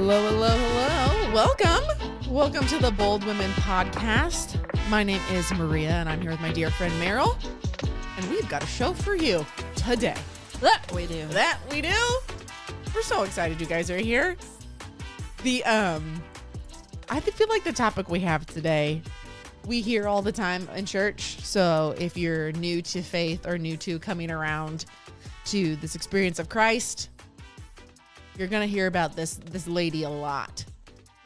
Hello, hello, hello. Welcome to the Bold Women podcast. My name is Maria, and I'm here with my dear friend Meryl. And we've got a show for you today. That we do. We're so excited you guys are here. I feel like the topic we have today, we hear all the time in church. So if you're new to faith or new to coming around to this experience of Christ, you're going to hear about this lady a lot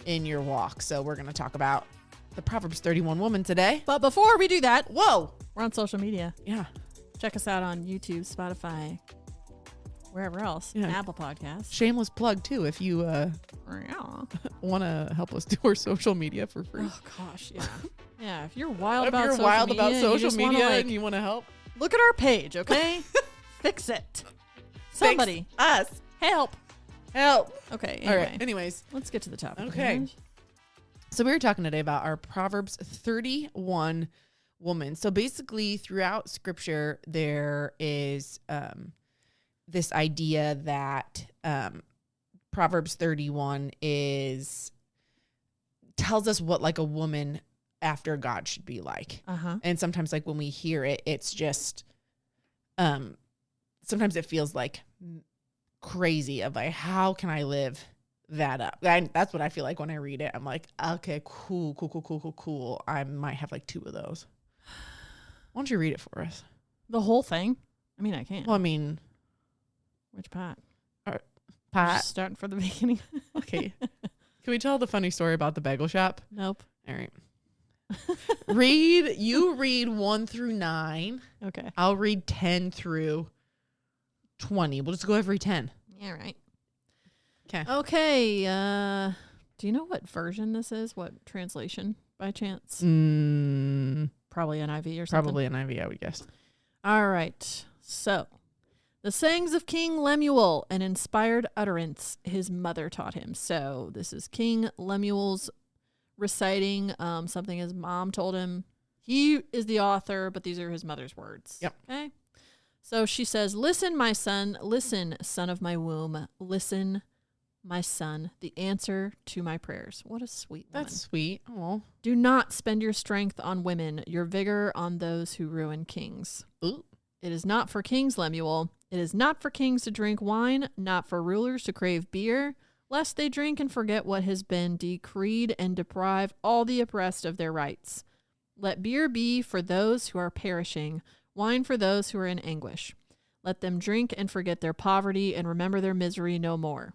in your walk. So we're going to talk about the Proverbs 31 woman today. But before we do that, whoa, we're on social media. Yeah. Check us out on YouTube, Spotify, wherever else. Yeah. Apple Podcasts. Shameless plug too if you want to help us do our social media for free. Oh gosh, yeah. Yeah, if you're wild If about you're social wild media, about and social you just media wanna, and you want to help, look at our page, okay? Fix it. Somebody. Fix us. Help. Okay, anyway. All right. Anyways. Let's get to the topic. Okay. So we were talking today about our Proverbs 31 woman. So basically throughout scripture, there is this idea that Proverbs 31 tells us what like a woman after God should be like. Uh-huh. And sometimes like when we hear it, it's just, sometimes it feels like crazy of like, how can I live that up? That's what I feel like when I read it. I'm like, okay, cool. I might have like 2 of those. Why don't you read it for us? The whole thing? I mean, I can. Well, I mean, which part? Pat. Just starting from the beginning. Okay. Can we tell the funny story about the bagel shop? Nope. All right. You read 1 through 9. Okay. I'll read 10 through 20. We'll just go every 10. Yeah, right. Okay. Do you know what version this is? What translation by chance? Probably NIV or something. Probably NIV, I would guess. All right. So, the sayings of King Lemuel, an inspired utterance his mother taught him. So, this is King Lemuel's reciting something his mom told him. He is the author, but these are his mother's words. Yep. Okay. So she says, "Listen, my son, listen, son of my womb, listen, my son, the answer to my prayers." What a sweet woman. That's sweet. Oh. "Do not spend your strength on women, your vigor on those who ruin kings." Ooh. "It is not for kings, Lemuel. It is not for kings to drink wine, not for rulers to crave beer, lest they drink and forget what has been decreed and deprive all the oppressed of their rights. Let beer be for those who are perishing, wine for those who are in anguish. Let them drink and forget their poverty and remember their misery no more.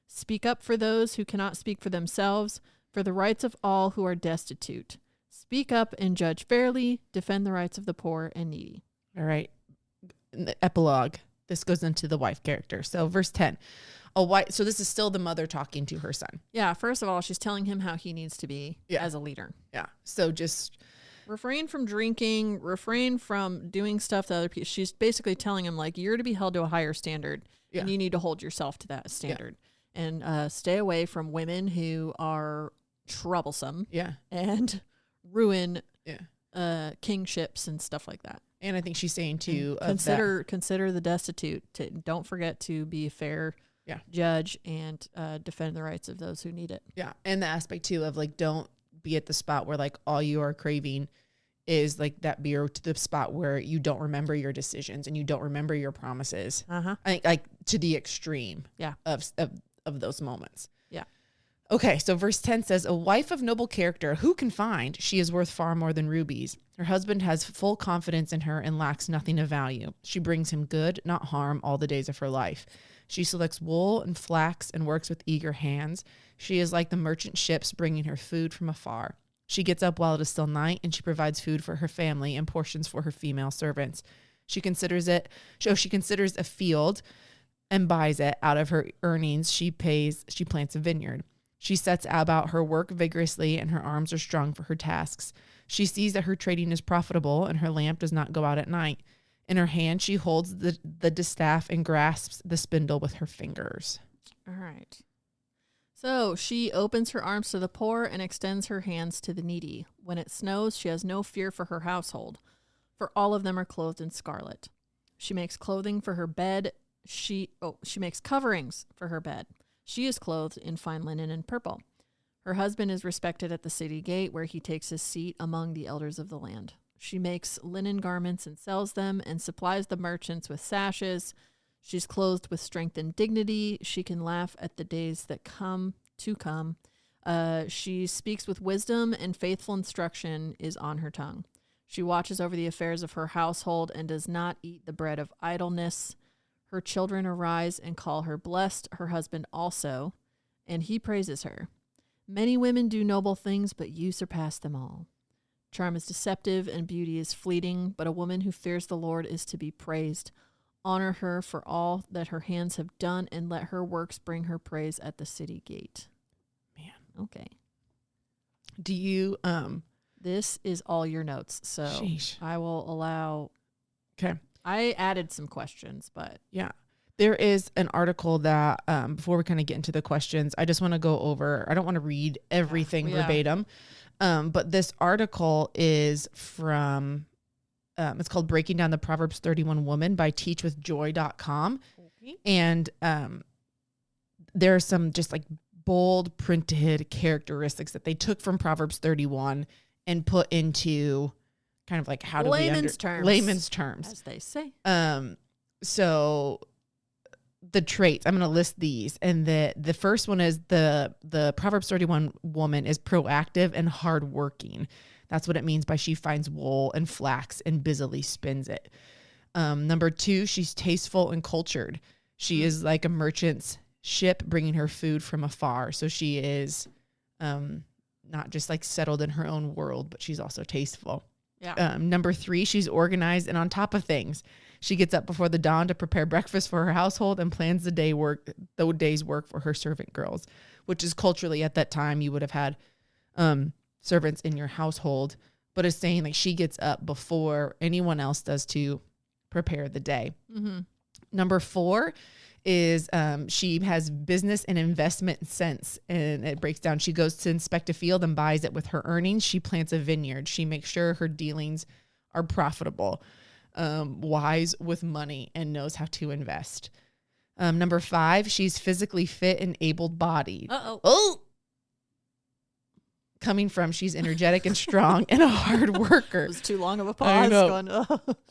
Speak up for those who cannot speak for themselves, for the rights of all who are destitute. Speak up and judge fairly, defend the rights of the poor and needy." All right. The epilogue. This goes into the wife character. So verse 10. So this is still the mother talking to her son. Yeah, first of all, she's telling him how he needs to be as a leader. Yeah. So just refrain from drinking, refrain from doing stuff that other people. She's basically telling him, like, you're to be held to a higher standard, and you need to hold yourself to that standard. Yeah. And stay away from women who are troublesome and ruin kingships and stuff like that. And I think she's saying too, consider the destitute. Don't forget to be a fair judge and defend the rights of those who need it. Yeah. And the aspect too of like, don't be at the spot where like all you are craving is like that beer, to the spot where you don't remember your decisions and you don't remember your promises. I think like to the extreme of those moments. Yeah. Okay. So verse 10 says, "A wife of noble character, who can find? She is worth far more than rubies. Her husband has full confidence in her and lacks nothing of value. She brings him good, not harm, all the days of her life. She selects wool and flax and works with eager hands. She is like the merchant ships bringing her food from afar. She gets up while it is still night, and she provides food for her family and portions for her female servants. She considers a field and buys it. Out of her earnings, she plants a vineyard. She sets about her work vigorously, and her arms are strong for her tasks. She sees that her trading is profitable, and her lamp does not go out at night. In her hand, she holds the distaff and grasps the spindle with her fingers." All right. So she opens her arms to the poor and extends her hands to the needy. When it snows, she has no fear for her household, for all of them are clothed in scarlet. She makes clothing for her bed. She makes coverings for her bed. She is clothed in fine linen and purple. Her husband is respected at the city gate, where he takes his seat among the elders of the land. She makes linen garments and sells them, and supplies the merchants with sashes. She's clothed with strength and dignity. She can laugh at the days that come. She speaks with wisdom, and faithful instruction is on her tongue. She watches over the affairs of her household and does not eat the bread of idleness. Her children arise and call her blessed, her husband also, and he praises her. Many women do noble things, but you surpass them all. Charm is deceptive and beauty is fleeting, but a woman who fears the Lord is to be praised. Honor her for all that her hands have done, and let her works bring her praise at the city gate. Man, okay. Do you This is all your notes, so sheesh. I will allow. Okay. I added some questions, but yeah, there is an article that before we kind of get into the questions, I just want to go over. I don't want to read everything verbatim, but this article is from. It's called "Breaking Down the Proverbs 31 Woman" by teachwithjoy.com, and there are some just like bold printed characteristics that they took from Proverbs 31 and put into kind of like how do layman's terms, as they say. So the traits, I'm going to list these, and the first one is the Proverbs 31 woman is proactive and hardworking. That's what it means by she finds wool and flax and busily spins it. Number 2, she's tasteful and cultured. She is like a merchant's ship bringing her food from afar. So she is not just like settled in her own world, but she's also tasteful. Yeah. Number 3, she's organized and on top of things. She gets up before the dawn to prepare breakfast for her household and plans the day's work for her servant girls, which is culturally at that time you would have had servants in your household, but it's saying like she gets up before anyone else does to prepare the day. Mm-hmm. Number 4 is she has business and investment sense, and it breaks down. She goes to inspect a field and buys it with her earnings. She plants a vineyard. She makes sure her dealings are profitable, wise with money, and knows how to invest. Number 5, she's physically fit and able-bodied. Oh, coming from she's energetic and strong and a hard worker. It was too long of a pause. Going,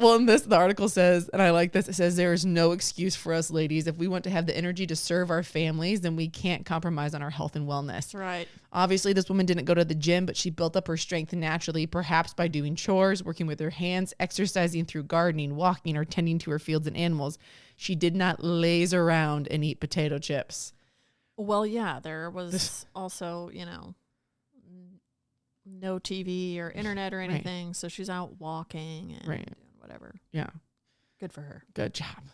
Well, in this, the article says, and I like this, it says, there is no excuse for us ladies. If we want to have the energy to serve our families, then we can't compromise on our health and wellness. Right. Obviously, this woman didn't go to the gym, but she built up her strength naturally, perhaps by doing chores, working with her hands, exercising through gardening, walking, or tending to her fields and animals. She did not laze around and eat potato chips. Well, yeah, there was also, no TV or internet or anything. Right. So she's out walking and doing whatever. Yeah. Good for her. Good job.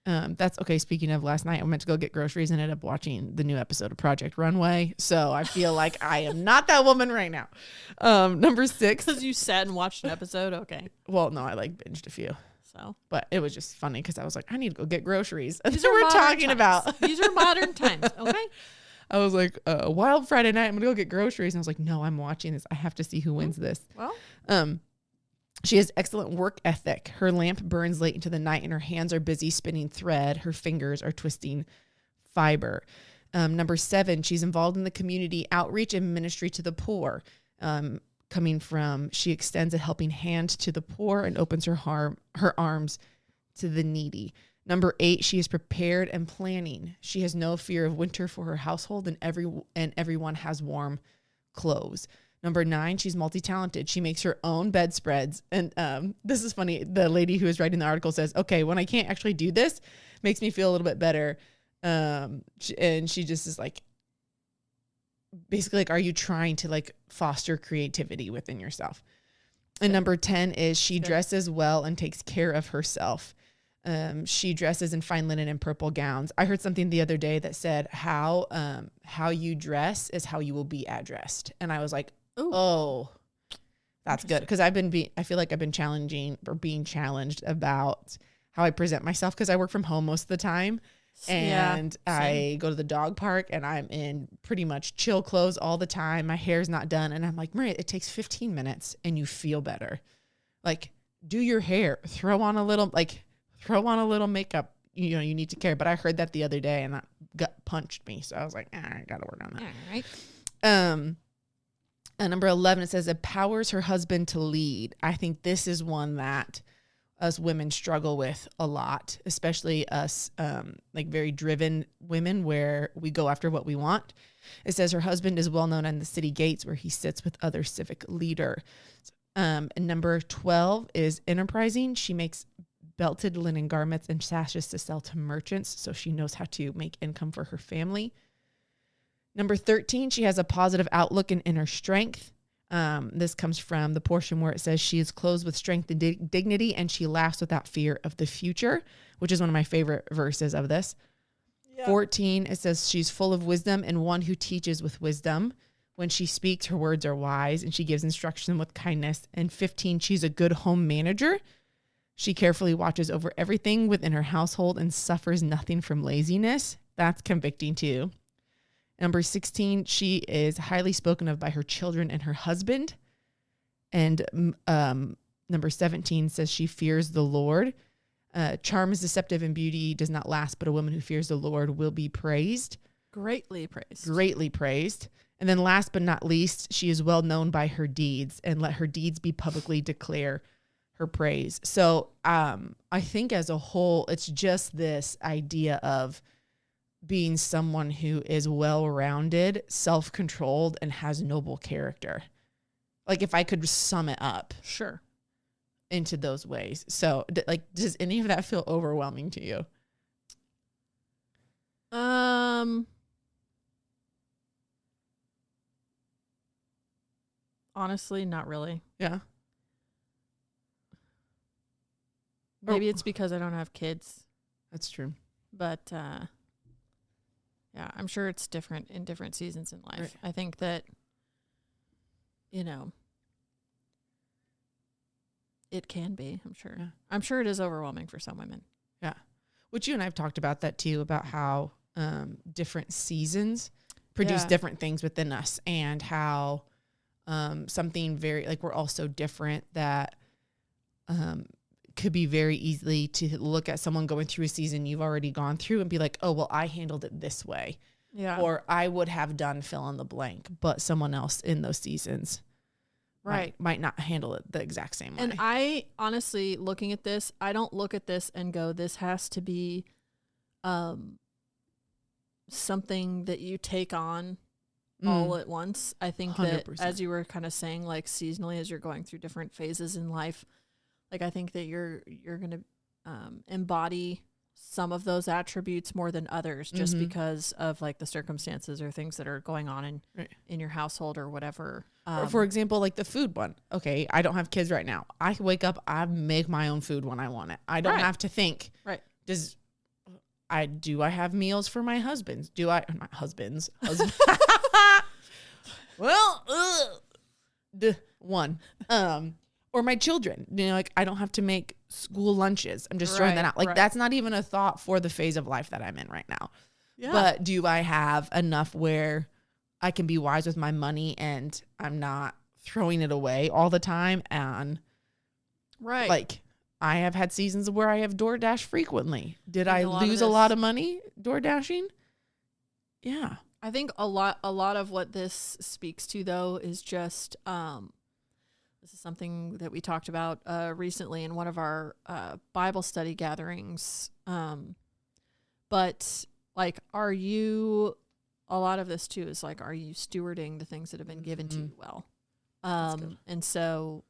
That's okay. Speaking of last night, I went to go get groceries and ended up watching the new episode of Project Runway. So I feel like I am not that woman right now. Number 6. Because you sat and watched an episode? Okay. Well, no, I like binged a few. So, but it was just funny because I was like, I need to go get groceries. And these are we're talking about. These are modern times. Okay. I was like, wild Friday night, I'm going to go get groceries. And I was like, no, I'm watching this. I have to see who wins this. Well, she has excellent work ethic. Her lamp burns late into the night and her hands are busy spinning thread. Her fingers are twisting fiber. Number 7, she's involved in the community outreach and ministry to the poor. Coming from, she extends a helping hand to the poor and opens her arms to the needy. Number 8, she is prepared and planning. She has no fear of winter for her household, and everyone has warm clothes. Number 9, she's multi-talented. She makes her own bedspreads. And this is funny. The lady who is writing the article says, okay, when I can't actually do this, makes me feel a little bit better. And she just is like, basically like, are you trying to like foster creativity within yourself? And number 10 is she dresses well and takes care of herself. She dresses in fine linen and purple gowns. I heard something the other day that said how you dress is how you will be addressed. And I was like, ooh. Oh, that's good. Because I feel like I've been being challenged about how I present myself because I work from home most of the time. And I go to the dog park and I'm in pretty much chill clothes all the time. My hair's not done. And I'm like, Maria, it takes 15 minutes and you feel better. Like, do your hair, throw on a little makeup. You need to care. But I heard that the other day and that punched me. So I was like, I got to work on that. All right. And number 11, it says empowers her husband to lead. I think this is one that us women struggle with a lot, especially us like very driven women where we go after what we want. It says her husband is well known on the city gates where he sits with other civic leader. And number 12 is enterprising. She makes belted linen garments and sashes to sell to merchants, so she knows how to make income for her family. Number 13, she has a positive outlook and inner strength. This comes from the portion where it says she is clothed with strength and dignity, and she laughs without fear of the future, which is one of my favorite verses of this. Yeah. 14, it says she's full of wisdom and one who teaches with wisdom. When she speaks, her words are wise, and she gives instruction with kindness. And 15, she's a good home manager. She carefully watches over everything within her household and suffers nothing from laziness. That's convicting too. Number 16, she is highly spoken of by her children and her husband. And number 17 says she fears the Lord. Charm is deceptive and beauty does not last, but a woman who fears the Lord will be praised. Greatly praised. Greatly praised. And then last but not least, she is well known by her deeds, and let her deeds be publicly declare her praise. So I think as a whole, it's just this idea of being someone who is well-rounded, self-controlled, and has noble character. Like if I could sum it up. Sure. Into those ways. So like, does any of that feel overwhelming to you? Honestly, not really. Yeah. Maybe it's because I don't have kids. That's true. But yeah, I'm sure it's different in different seasons in life. Right. I think that, it can be, I'm sure. Yeah. I'm sure it is overwhelming for some women. Yeah. Which you and I have talked about that too, about how different seasons produce different things within us, and how something very, like, we're all so different that could be very easily to look at someone going through a season you've already gone through and be like, oh, well, I handled it this way. Yeah. Or I would have done fill in the blank, but someone else in those seasons might not handle it the exact same way. And I honestly, looking at this, I don't look at this and go, this has to be something that you take on all at once. I think 100%. That, as you were kind of saying, like seasonally, as you're going through different phases in life, like I think that you're going to embody some of those attributes more than others, just because of like the circumstances or things that are going on in your household or whatever. Or for example, like the food one. Okay, I don't have kids right now. I wake up, I make my own food when I want it. I don't have to think. Right. Do I have meals for my husbands? My husbands. Well, one. Or my children, like I don't have to make school lunches. I'm just throwing that out. Like that's not even a thought for the phase of life that I'm in right now. Yeah. But do I have enough where I can be wise with my money and I'm not throwing it away all the time? And like I have had seasons where I have DoorDash frequently. Did I lose a lot of money door dashing? Yeah. I think a lot of what this speaks to though is just, this is something that we talked about recently in one of our Bible study gatherings. But like, a lot of this too is like, are you stewarding the things that have been given to you well? And so,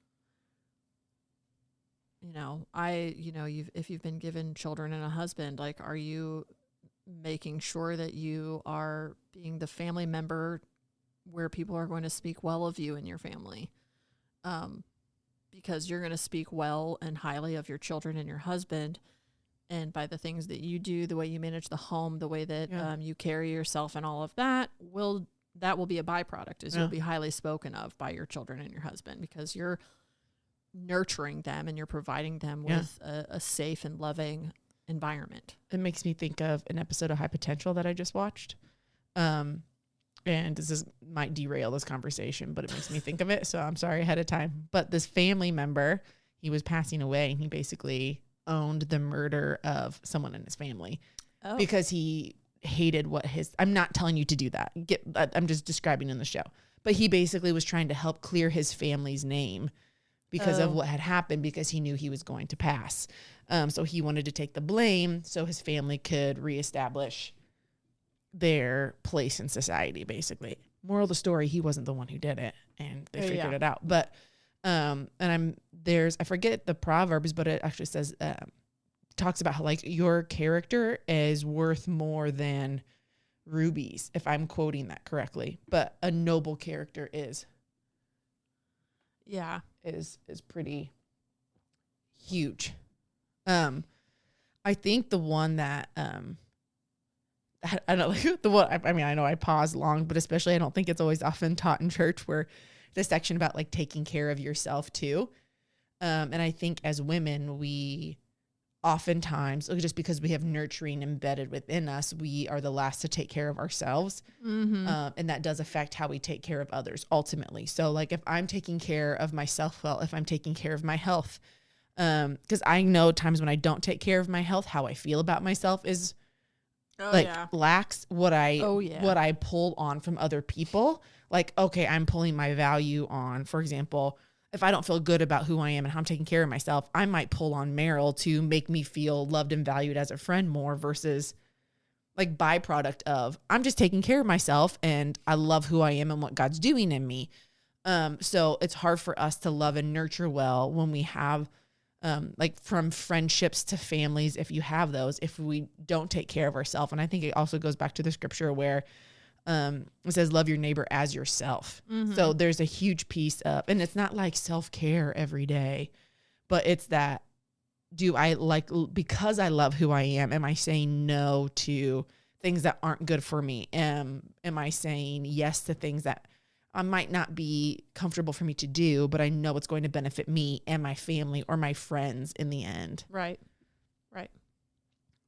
if you've been given children and a husband, like, are you making sure that you are being the family member where people are going to speak well of you and your family? Because you're going to speak well and highly of your children and your husband, and by the things that you do, the way you manage the home, the way that you carry yourself, and all of that will be a byproduct, is you'll be highly spoken of by your children and your husband, because you're nurturing them and you're providing them with a safe and loving environment. It makes me think of an episode of High Potential that I just watched. And might derail this conversation, but it makes me think of it. So I'm sorry ahead of time. But this family member, he was passing away, and he basically owned the murder of someone in his family because he hated what I'm not telling you to do that. I'm just describing in the show. But he basically was trying to help clear his family's name because of what had happened, because he knew he was going to pass. So he wanted to take the blame so his family could reestablish their place in society, basically. Moral of the story, he wasn't the one who did it, and they figured it out. But I forget the Proverbs, but it actually says, talks about how like your character is worth more than rubies, if I'm quoting that correctly. But a noble character is pretty huge. I think the one that I don't like the one. I mean, I know I paused long, but especially I don't think it's always often taught in church, where the section about like taking care of yourself too. And I think as women, we oftentimes, just because we have nurturing embedded within us, we are the last to take care of ourselves. Mm-hmm. And that does affect how we take care of others ultimately. So like if I'm taking care of myself well, if I'm taking care of my health, because I know times when I don't take care of my health, how I feel about myself is lacks what I pull on from other people. Like, okay, I'm pulling my value on, for example, if I don't feel good about who I am and how I'm taking care of myself, I might pull on Meryl to make me feel loved and valued as a friend more, versus like byproduct of I'm just taking care of myself and I love who I am and what God's doing in me. So it's hard for us to love and nurture well when we have like from friendships to families, if you have those, if we don't take care of ourselves. And I think it also goes back to the scripture where it says, love your neighbor as yourself. Mm-hmm. So there's a huge piece of, and it's not like self-care every day, but it's that, because I love who I am I saying no to things that aren't good for me? Am I saying yes to things that I might not be comfortable for me to do, but I know it's going to benefit me and my family or my friends in the end. Right.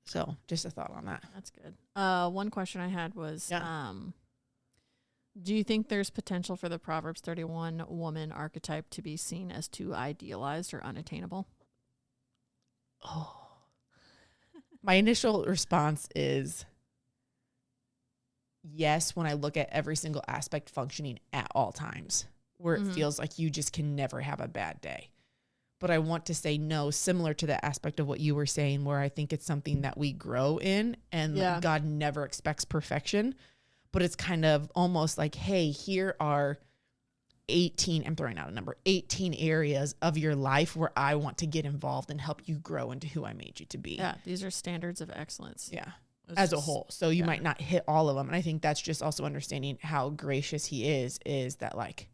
So just a thought on that. That's good. One question I had was, do you think there's potential for the Proverbs 31 woman archetype to be seen as too idealized or unattainable? Oh, my initial response is yes, when I look at every single aspect functioning at all times, where it feels like you just can never have a bad day. But I want to say no, similar to the aspect of what you were saying, where I think it's something that we grow in, and God never expects perfection. But it's kind of almost like, hey, here are 18, I'm throwing out a number, 18 areas of your life where I want to get involved and help you grow into who I made you to be. Yeah, these are standards of excellence. Yeah. As a whole. So you might not hit all of them. And I think that's just also understanding how gracious he is that like,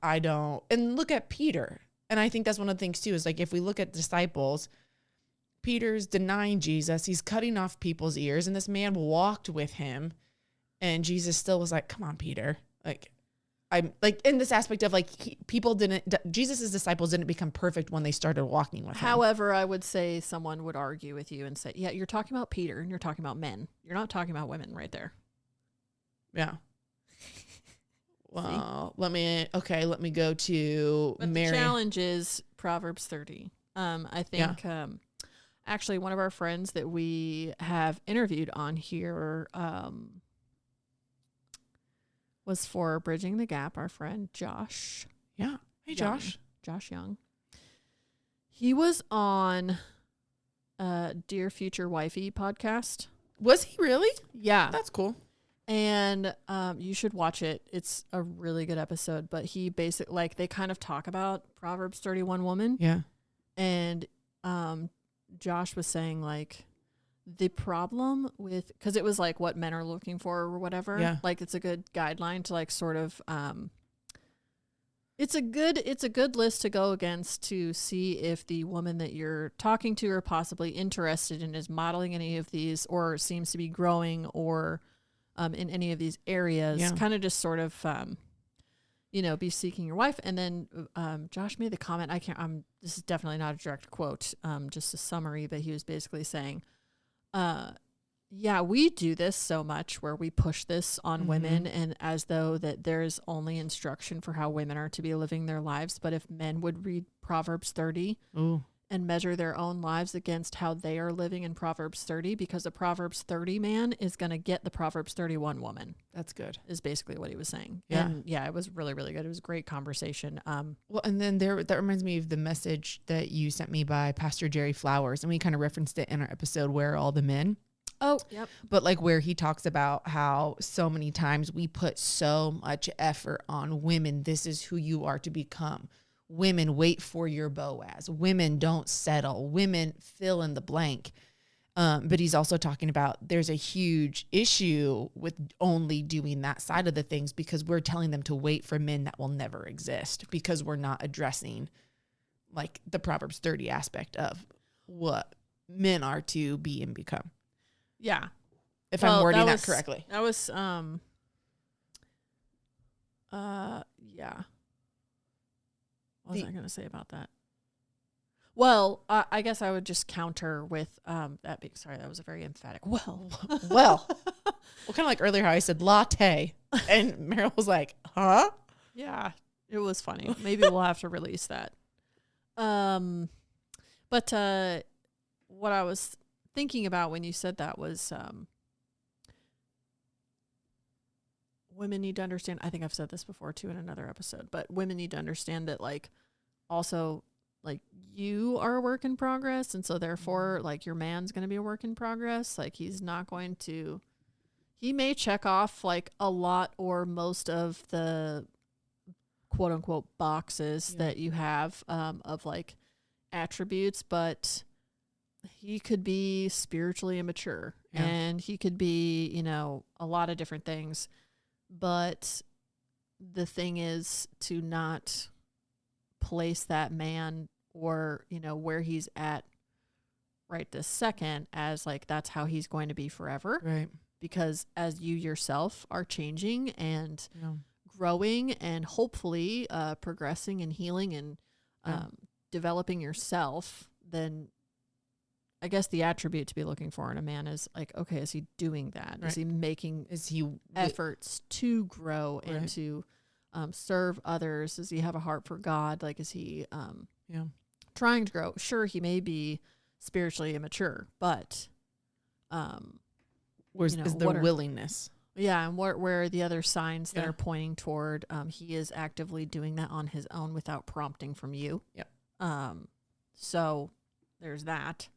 I don't, and look at Peter. And I think that's one of the things too, is like, if we look at disciples, Peter's denying Jesus, he's cutting off people's ears, and this man walked with him, and Jesus still was like, come on, Peter. Like, I'm like in this aspect of like, Jesus's disciples didn't become perfect when they started walking with him. However, I would say someone would argue with you and say, yeah, you're talking about Peter and you're talking about men. You're not talking about women right there. Yeah. Well, let me go to Mary. The challenge is Proverbs 30. I think, actually one of our friends that we have interviewed on here, was for Bridging the Gap, our friend Josh. Yeah. Hey, Josh. Josh Young. He was on Dear Future Wifey podcast. Was he really? Yeah. That's cool. And you should watch it. It's a really good episode. But he basically, like, they kind of talk about Proverbs 31 woman. Yeah. And Josh was saying, like, the problem with, because it was like what men are looking for or whatever. Yeah. Like, it's a good guideline to like sort of, it's a good list to go against to see if the woman that you're talking to or possibly interested in is modeling any of these or seems to be growing or in any of these areas. Yeah. Kind of just sort of, be seeking your wife. And then Josh made the comment, this is definitely not a direct quote, just a summary, but he was basically saying, we do this so much where we push this on women, and as though that there's only instruction for how women are to be living their lives. But if men would read Proverbs 30, and measure their own lives against how they are living in Proverbs 30, because a Proverbs 30 man is going to get the Proverbs 31 woman. That's good. Is basically what he was saying. Yeah. And yeah, it was really, really good. It was a great conversation. Well, and then that reminds me of the message that you sent me by Pastor Jerry Flowers. And we kind of referenced it in our episode, Where Are All the Men? Oh, yep. But like where he talks about how so many times we put so much effort on women. This is who you are to become. Women, wait for your Boaz. Women, don't settle. Women, fill in the blank. But he's also talking about there's a huge issue with only doing that side of the things, because we're telling them to wait for men that will never exist, because we're not addressing like the Proverbs 30 aspect of what men are to be and become. Yeah. If I'm wording that correctly. That was, yeah. What was I going to say about that? Well, I guess I would just counter with that. Sorry, that was a very emphatic. Well, well, kind of like earlier how I said latte, and Meryl was like, "Huh?" Yeah, it was funny. Maybe we'll have to release that. But what I was thinking about when you said that was women need to understand. I think I've said this before too in another episode, but women need to understand that, like, also, like, you are a work in progress, and so therefore, like, your man's going to be a work in progress. Like, he's not going to, he may check off like a lot or most of the quote unquote boxes that you have of like attributes, but he could be spiritually immature and he could be, you know, a lot of different things. But the thing is to not place that man, or, you know, where he's at right this second as like that's how he's going to be forever. Right. Because as you yourself are changing and growing and hopefully progressing and healing and developing yourself, then I guess the attribute to be looking for in a man is like, okay, is he doing that? Right. Is he making efforts to grow and to serve others? Does he have a heart for God? Like, is he trying to grow? Sure, he may be spiritually immature, but where's is there willingness? Yeah, and where are the other signs that are pointing toward he is actively doing that on his own without prompting from you? Yeah. So there's that.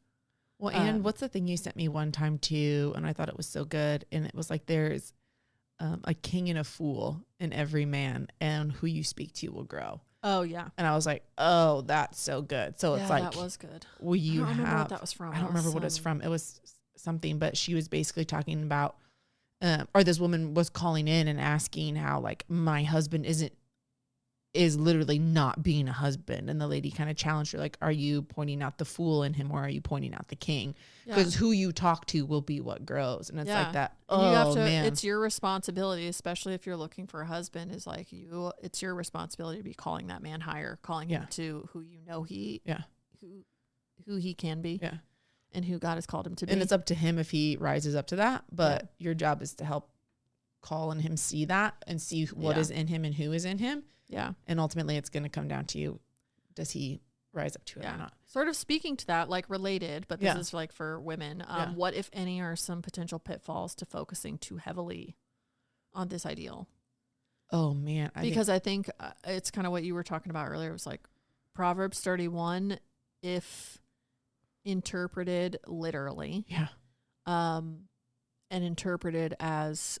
Well, and what's the thing you sent me one time too, and I thought it was so good, and it was like there's a king and a fool in every man, and who you speak to will grow. Oh yeah. And I was like, oh, that's so good. So it's like, that was good. Will you I don't remember what that was from. I don't remember what it's from. It was something, but she was basically talking about, or this woman was calling in and asking how like my husband is literally not being a husband. And the lady kind of challenged her, like, are you pointing out the fool in him, or are you pointing out the king? Because who you talk to will be what grows. And it's like that. And you have to, man. It's your responsibility, especially if you're looking for a husband, is like it's your responsibility to be calling that man higher, calling him to who you know who he can be and who God has called him to be. And it's up to him if he rises up to that. But your job is to help call and him see that and see what is in him and who is in him. Yeah. And ultimately it's going to come down to you. Does he rise up to it or not? Sort of speaking to that, like related, but this is like for women. What, if any, are some potential pitfalls to focusing too heavily on this ideal? Oh, man. Because I think it's kind of what you were talking about earlier. It was like Proverbs 31, if interpreted literally. Yeah. And interpreted as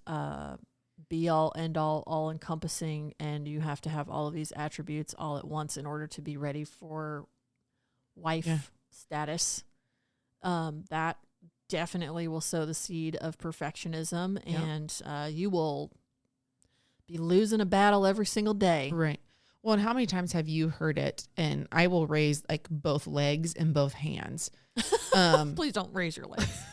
be all, end all encompassing, and you have to have all of these attributes all at once in order to be ready for wife status. That definitely will sow the seed of perfectionism, and you will be losing a battle every single day. Right. Well, and how many times have you heard it? And I will raise like both legs and both hands. Please don't raise your legs.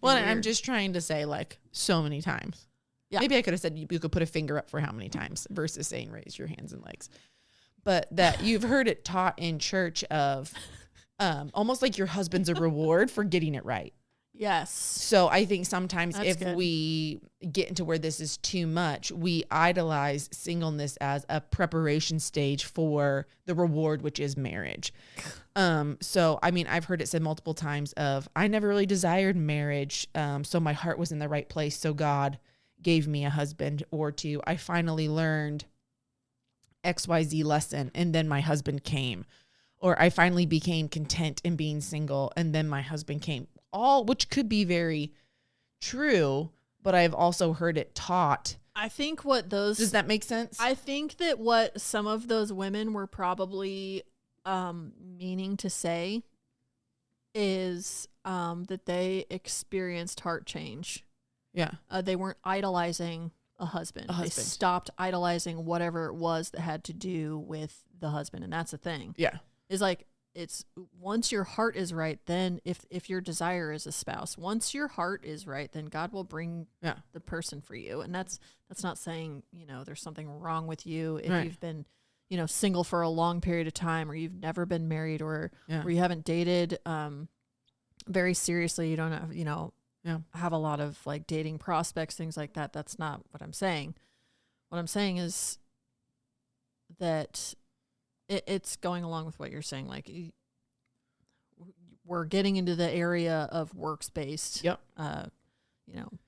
Well, I'm just trying to say like so many times. Yeah. Maybe I could have said you could put a finger up for how many times versus saying raise your hands and legs. But that you've heard it taught in church of almost like your husband's a reward for getting it right. Yes. So I think sometimes That's if good. we get into where this is too much, we idolize singleness as a preparation stage for the reward, which is marriage. So, I mean, I've heard it said multiple times of, I never really desired marriage. So my heart was in the right place. So God gave me a husband or two. I finally learned XYZ lesson and then my husband came. Or I finally became content in being single and then my husband came. All, which could be very true, but I've also heard it taught. I think what those... Does that make sense? I think that what some of those women were probably meaning to say is that they experienced heart change. Yeah. They weren't idolizing a husband. They stopped idolizing whatever it was that had to do with the husband. And that's the thing. Yeah. Is like, it's once your heart is right, then if your desire is a spouse, once your heart is right, then God will bring the person for you. And that's not saying, there's something wrong with you if you've been, single for a long period of time, or you've never been married, or you haven't dated very seriously. You don't have, have a lot of like dating prospects, things like that. That's not what I'm saying. What I'm saying is that it's going along with what you're saying. Like, we're getting into the area of works-based,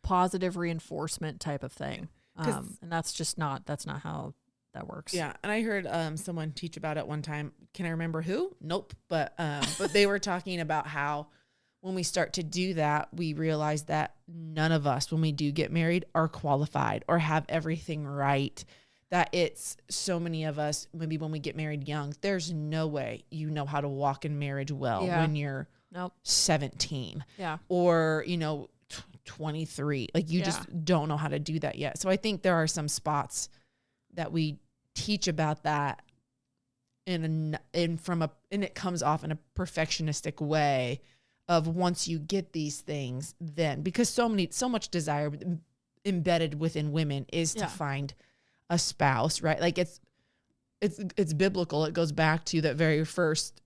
positive reinforcement type of thing. And that's not how that works. Yeah. And I heard someone teach about it one time. Can I remember who? Nope. But they were talking about how when we start to do that, we realize that none of us, when we do get married, are qualified or have everything right. That it's so many of us, maybe when we get married young, there's no way you know how to walk in marriage well when you're 17 or, 23. Like you just don't know how to do that yet. So I think there are some spots that we teach about that and it comes off in a perfectionistic way of once you get these things, then because so much desire embedded within women is to find a spouse, right? Like it's biblical. It goes back to that very first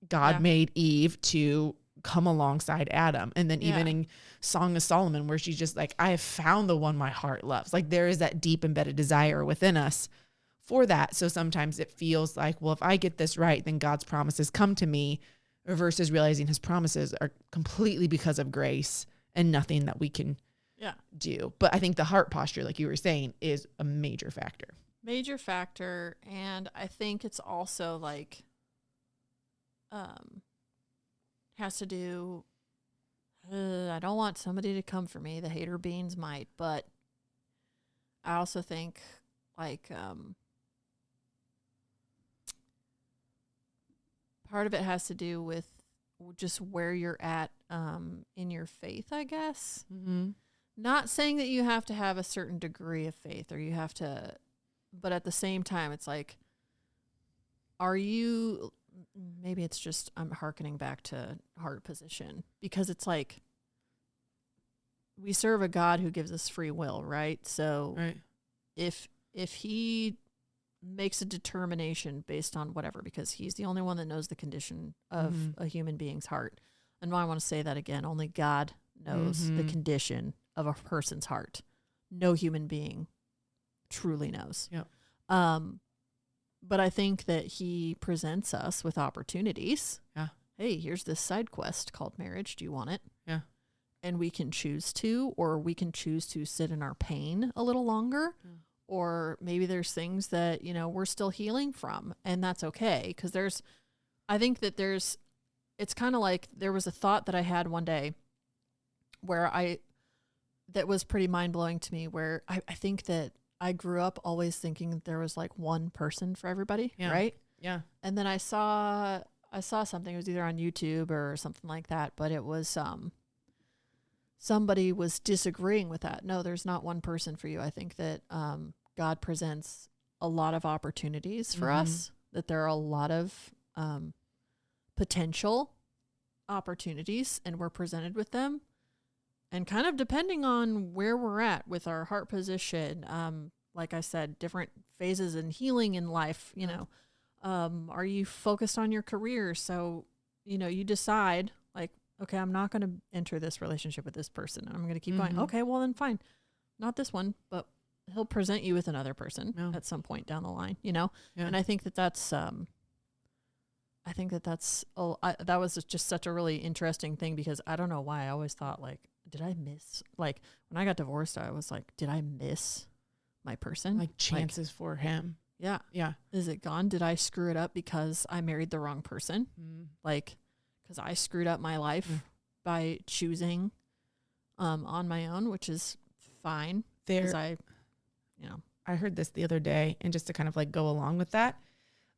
God made Eve to come alongside Adam. And then even in Song of Solomon, where she's just like, I have found the one my heart loves. Like there is that deep embedded desire within us for that. So sometimes it feels like, well, if I get this right, then God's promises come to me, versus realizing his promises are completely because of grace and nothing that we can do. But I think the heart posture, like you were saying, is a major factor. Major factor. And I think it's also like, has to do, I don't want somebody to come for me. The hater beans might, but I also think like, part of it has to do with just where you're at, in your faith, I guess. Mm-hmm. Not saying that you have to have a certain degree of faith or you have to, but at the same time, it's like, maybe it's just, I'm hearkening back to heart position, because it's like, we serve a God who gives us free will, right? So if he makes a determination based on whatever, because he's the only one that knows the condition of a human being's heart. And I want to say that again, only God knows the condition of a person's heart. No human being truly knows. Yep. But I think that he presents us with opportunities. Yeah. Hey, here's this side quest called marriage. Do you want it? Yeah. And we can choose to, or we can choose to sit in our pain a little longer. Yeah. Or maybe there's things that, we're still healing from, and that's okay. Because it's kind of like, there was a thought that I had one day that was pretty mind blowing to me, where I think that I grew up always thinking that there was like one person for everybody. Right. Yeah. And then I saw something, it was either on YouTube or something like that, but it was, somebody was disagreeing with that. No, there's not one person for you. I think that, God presents a lot of opportunities for us, that there are a lot of potential opportunities, and we're presented with them. And kind of depending on where we're at with our heart position, like I said, different phases in healing in life, are you focused on your career? So, you decide, like, okay, I'm not going to enter this relationship with this person. I'm going to keep going. Okay, well then fine. Not this one, but he'll present you with another person at some point down the line, you know? Yeah. And I think that that's, that was just such a really interesting thing, because I don't know why I always thought, like, did I miss, like, when I got divorced, I was like, did I miss my person? Like chances for him. Yeah. Yeah. Is it gone? Did I screw it up because I married the wrong person? Like, because I screwed up my life by choosing on my own, which is fine. Because I heard this the other day, and just to kind of like go along with that,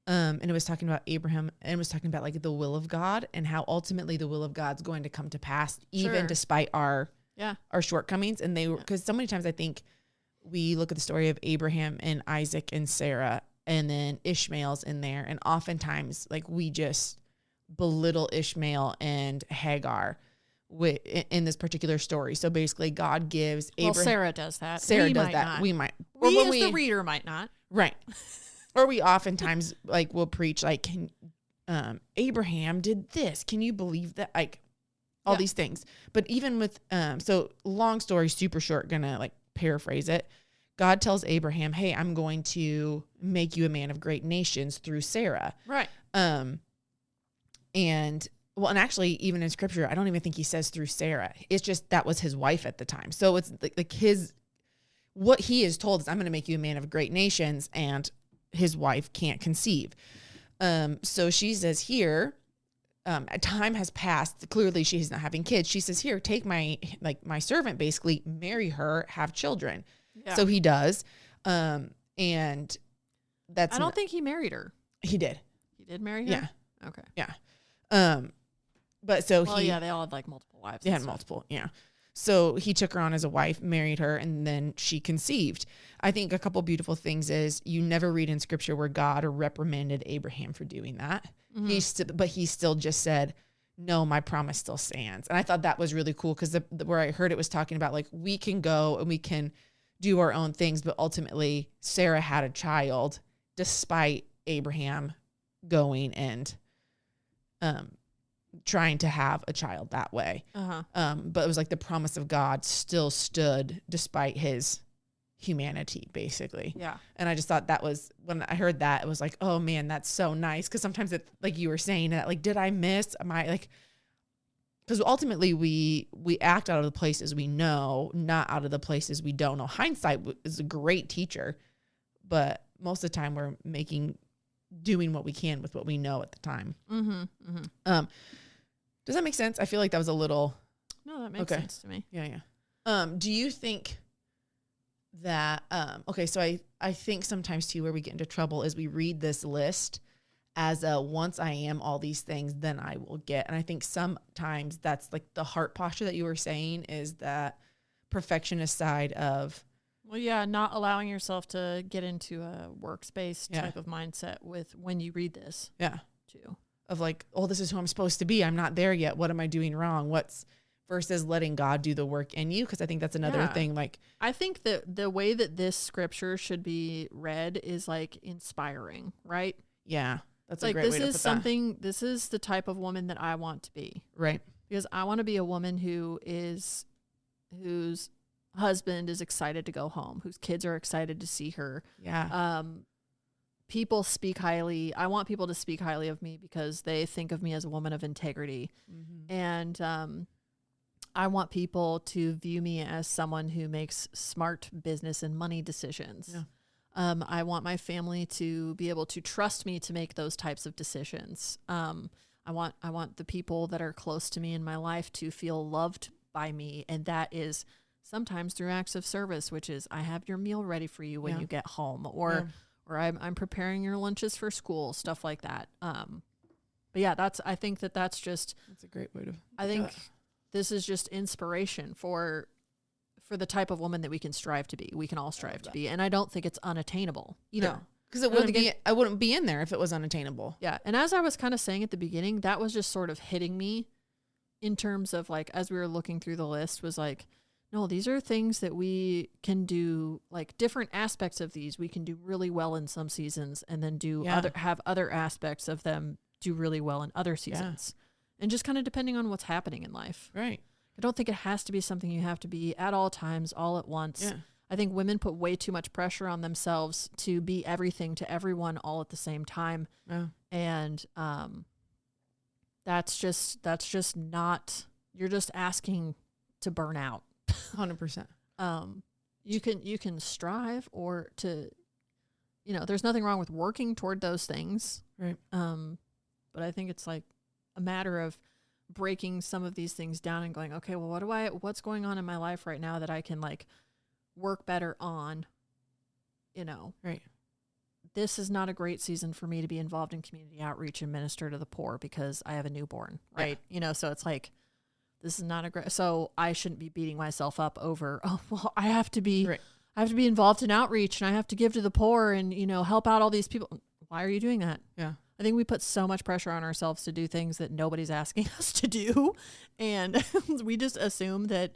and it was talking about Abraham, and it was talking about like the will of God, and how ultimately the will of God's going to come to pass, even despite our shortcomings. And because so many times I think we look at the story of Abraham and Isaac and Sarah, and then Ishmael's in there, and oftentimes like we just belittle Ishmael and Hagar in this particular story. So basically God gives Abraham. Well, Sarah does that. Sarah does that. Not. We might. We as the reader might not. Right. Or we oftentimes like will preach like, Abraham did this. Can you believe that? Like all these things. But even with, so long story, super short, gonna like paraphrase it. God tells Abraham, hey, I'm going to make you a man of great nations through Sarah. Right. And actually, even in scripture, I don't even think he says through Sarah. It's just that was his wife at the time. So it's like what he is told is, I'm going to make you a man of great nations, and his wife can't conceive. So she says here, time has passed. Clearly she's not having kids. She says, here, take my servant, basically marry her, have children. Yeah. So he does. And that's, I don't think he married her. He did. He did marry her? Yeah. Okay. Yeah. But so they all had like multiple wives. They had multiple. Yeah. So he took her on as a wife, married her, and then she conceived. I think a couple beautiful things is you never read in scripture where God reprimanded Abraham for doing that. But he still just said, no, my promise still stands. And I thought that was really cool, because where I heard it was talking about like, we can go and we can do our own things, but ultimately Sarah had a child despite Abraham going and trying to have a child that way. But it was like the promise of God still stood despite his humanity, basically. Yeah. And I just thought that was, when I heard that, it was like, oh man, that's so nice. Cause sometimes it, like you were saying that, like, did I miss, am I like, because ultimately we act out of the places we know, not out of the places we don't know. Hindsight is a great teacher, but most of the time we're doing what we can with what we know at the time. Does that make sense? I feel like that was a little. No, that makes sense to me. Yeah. Do you think that, okay, so I think sometimes too, where we get into trouble is we read this list as once I am all these things, then I will get. And I think sometimes that's like the heart posture that you were saying, is that perfectionist side of. Well, yeah, not allowing yourself to get into a workspace type of mindset with when you read this. Yeah. Too. Of like, oh, this is who I'm supposed to be. I'm not there yet. What am I doing wrong? Versus letting God do the work in you. Cause I think that's another thing. Like, I think that the way that this scripture should be read is like inspiring, right? Yeah. That's like, a great way to put that. This is the type of woman that I want to be. Right. Because I want to be a woman whose husband is excited to go home, whose kids are excited to see her. Yeah. People speak highly. I want people to speak highly of me because they think of me as a woman of integrity. And I want people to view me as someone who makes smart business and money decisions. Yeah. I want my family to be able to trust me to make those types of decisions. I want the people that are close to me in my life to feel loved by me. And that is sometimes through acts of service, which is I have your meal ready for you when you get home, or I'm preparing your lunches for school, stuff like that. But yeah, I think that's just, that's a great way to, I think this is just inspiration for the type of woman that we can strive to be. We can all strive to be. And I don't think it's unattainable either. No, because I wouldn't be in there if it was unattainable. Yeah. And as I was kind of saying at the beginning, that was just sort of hitting me in terms of like, as we were looking through the list, was like, no, these are things that we can do, like different aspects of these we can do really well in some seasons, and then have other aspects of them do really well in other seasons. And just kind of depending on what's happening in life. Right. I don't think it has to be something you have to be at all times, all at once. Yeah. I think women put way too much pressure on themselves to be everything to everyone all at the same time. Yeah. And that's just not, you're just asking to burn out. 100%. You can strive or to, there's nothing wrong with working toward those things. Right. But I think it's like a matter of breaking some of these things down and going, okay, well, what's going on in my life right now that I can like work better on, Right. This is not a great season for me to be involved in community outreach and minister to the poor because I have a newborn. Right. Yeah. So it's like, this is not a great, so I shouldn't be beating myself up over, I have to be, right. I have to be involved in outreach and I have to give to the poor and, help out all these people. Why are you doing that? Yeah. I think we put so much pressure on ourselves to do things that nobody's asking us to do. And we just assume that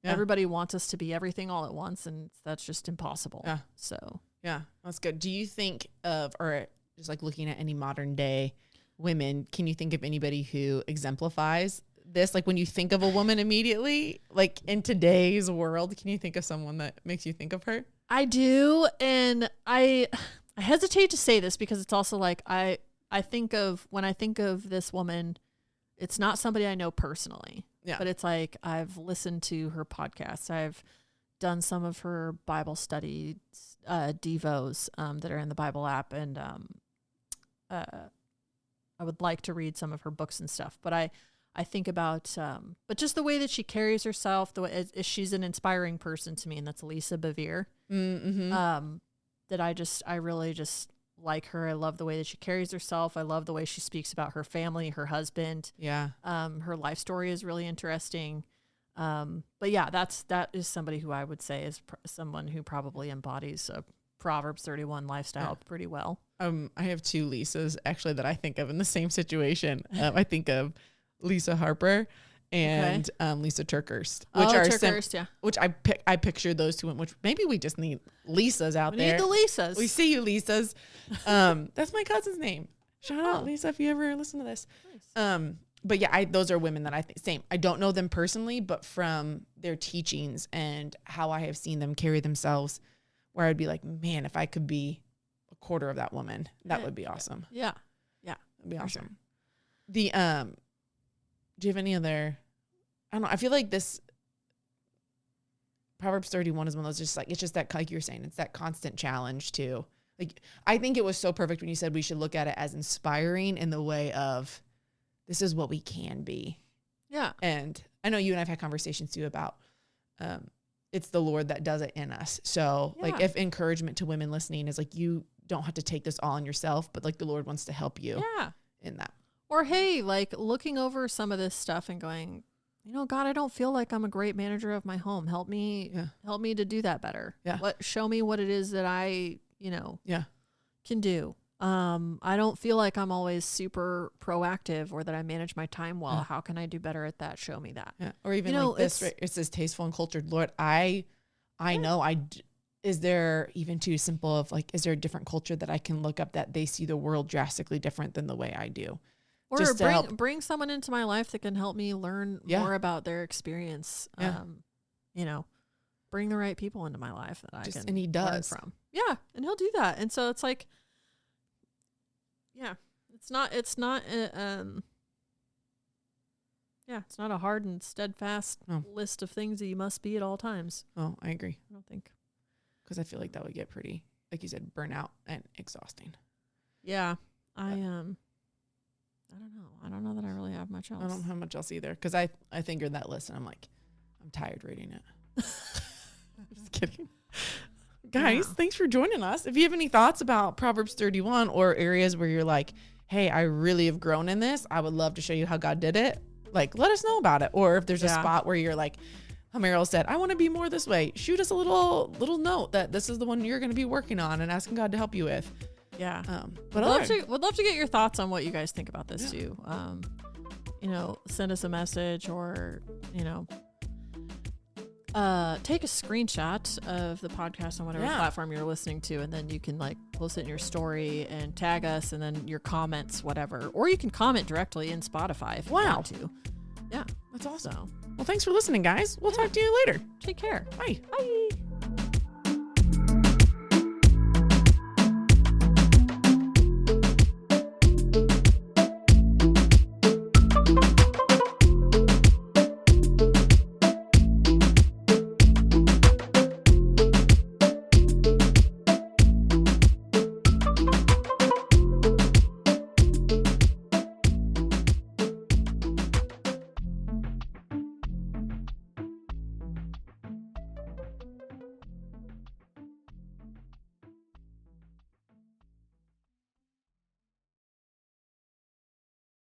everybody wants us to be everything all at once. And that's just impossible. Yeah. So, yeah, that's good. Do you think of, or just like looking at any modern day women, can you think of anybody who exemplifies this? Like when you think of a woman immediately, like in today's world, can you think of someone that makes you think of her? I do. And I hesitate to say this because it's also like I think of, when I think of this woman, it's not somebody I know personally. Yeah. But it's like I've listened to her podcasts. I've done some of her Bible study devos that are in the Bible app, and I would like to read some of her books and stuff. But I think about but just the way that she carries herself, the way she's an inspiring person to me, and that's Lisa Bevere. Mm-hmm. That I really just like her. I love the way that she carries herself. I love the way she speaks about her family, her husband. Yeah. Her life story is really interesting. But yeah, that is somebody who I would say is someone who probably embodies a Proverbs 31 lifestyle pretty well. I have two Lisas actually that I think of in the same situation. I think of Lisa Harper and Lisa Turkhurst, which are Turkhurst, which I picture those two, which maybe we just need Lisas out there. We need the Lisas. We see you, Lisas. That's my cousin's name. Shout out, Lisa, if you ever listen to this. Nice. But yeah, those are women that I think same. I don't know them personally, but from their teachings and how I have seen them carry themselves, where I'd be like, man, if I could be a quarter of that woman, that would be awesome. Yeah. That'd be awesome. Sure. Do you have any other, I don't know, I feel like this Proverbs 31 is one of those, just like, it's just that, like you're saying, it's that constant challenge to, like, I think it was so perfect when you said we should look at it as inspiring in the way of, this is what we can be. Yeah. And I know you and I've had conversations too about, it's the Lord that does it in us. So like if encouragement to women listening is like, you don't have to take this all on yourself, but like the Lord wants to help you in that. Or, hey, like looking over some of this stuff and going, God, I don't feel like I'm a great manager of my home. Help me to do that better. Yeah. Show me what it is that I, can do. I don't feel like I'm always super proactive or that I manage my time well. How can I do better at that? Show me that. Yeah. Or even like this, right? It says tasteful and cultured. Lord, I know is there even too simple of like, is there a different culture that I can look up that they see the world drastically different than the way I do? Or bring someone into my life that can help me learn more about their experience. Bring the right people into my life that I can and he does. learn from. Yeah, and he'll do that. And so it's like, it's not it's not a hard and steadfast list of things that you must be at all times. Oh, I agree. I don't think. Because I feel like that would get pretty, like you said, burnout and exhausting. Yeah. I don't know that I really have much else. I don't have much else either. Because I fingered that list and I'm like, I'm tired reading it. Just kidding. Guys, thanks for joining us. If you have any thoughts about Proverbs 31 or areas where you're like, hey, I really have grown in this, I would love to show you how God did it. Like, let us know about it. Or if there's a spot where you're like, how Meryl said, I want to be more this way, shoot us a little note that this is the one you're going to be working on and asking God to help you with. Yeah. But would love to get your thoughts on what you guys think about this too. Send us a message or, take a screenshot of the podcast on whatever platform you're listening to, and then you can like post it in your story and tag us, and then your comments, whatever. Or you can comment directly in Spotify if you want to. Yeah, that's awesome. Well, thanks for listening, guys. We'll talk to you later. Take care. Bye. Bye.